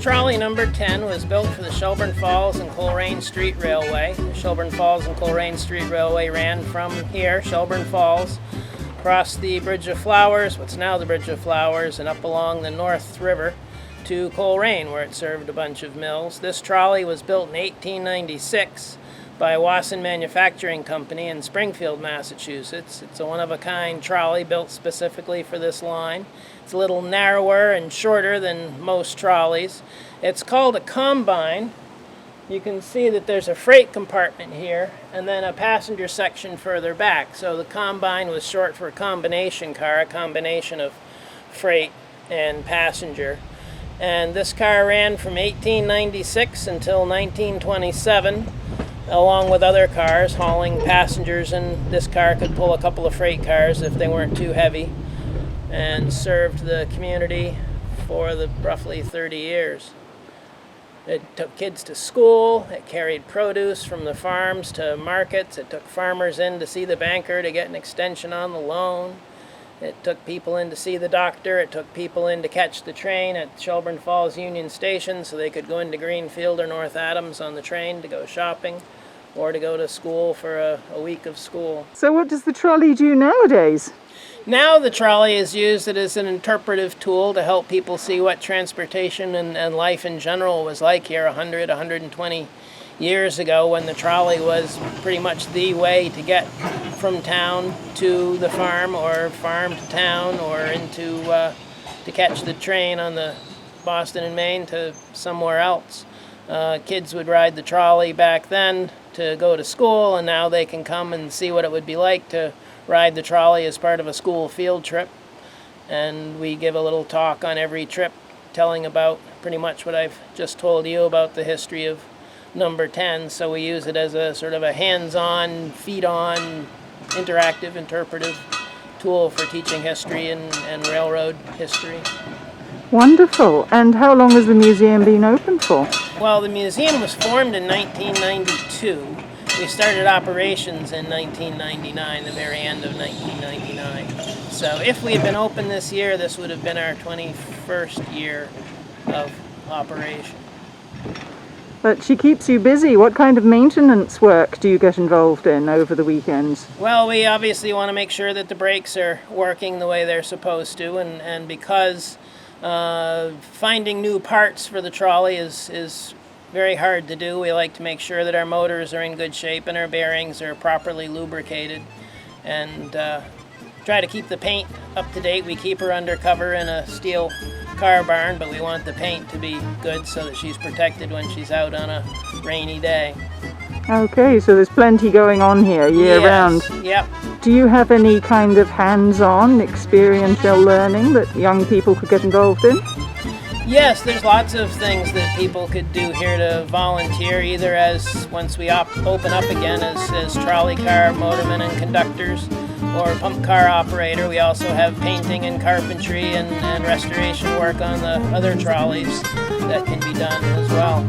trolley number 10 was built for the Shelburne Falls and Coleraine Street Railway. The Shelburne Falls and Coleraine Street Railway ran from here, Shelburne Falls, across the Bridge of Flowers, what's now the Bridge of Flowers, and up along the North River to Coleraine, where it served a bunch of mills. This trolley was built in 1896 by Wasson Manufacturing Company in Springfield, Massachusetts. It's a one-of-a-kind trolley built specifically for this line. It's a little narrower and shorter than most trolleys. It's called a combine. You can see that there's a freight compartment here and then a passenger section further back. So the combine was short for a combination car, a combination of freight and passenger. And this car ran from 1896 until 1927, along with other cars hauling passengers, and this car could pull a couple of freight cars if they weren't too heavy, and served the community for roughly 30 years. It took kids to school, it carried produce from the farms to markets, it took farmers in to see the banker to get an extension on the loan, it took people in to see the doctor, it took people in to catch the train at Shelburne Falls Union Station so they could go into Greenfield or North Adams on the train to go shopping or to go to school for a week of school. So what does the trolley do nowadays? Now the trolley is used as an interpretive tool to help people see what transportation and life in general was like here 120 years ago, when the trolley was pretty much the way to get from town to the farm, or farm to town, or into to catch the train on the Boston and Maine to somewhere else. Kids would ride the trolley back then to go to school, and now they can come and see what it would be like to ride the trolley as part of a school field trip. And we give a little talk on every trip telling about pretty much what I've just told you about the history of number 10. So we use it as a sort of a hands-on, feet-on, interactive, interpretive tool for teaching history and railroad history. Wonderful. And how long has the museum been open for? Well, the museum was formed in 1992. We started operations in 1999, the very end of 1999. So if we had been open this year, this would have been our 21st year of operation. But she keeps you busy. What kind of maintenance work do you get involved in over the weekends? Well, we obviously want to make sure that the brakes are working the way they're supposed to, and because finding new parts for the trolley is very hard to do. We like to make sure that our motors are in good shape and our bearings are properly lubricated, and try to keep the paint up to date. We keep her undercover in a steel car barn, but we want the paint to be good so that she's protected when she's out on a rainy day. Okay, so there's plenty going on here year round. Yep. Do you have any kind of hands-on experiential learning that young people could get involved in? Yes, there's lots of things that people could do here to volunteer, either as, once we open up again, as trolley car motormen and conductors, or pump car operator. We also have painting and carpentry and restoration work on the other trolleys that can be done as well.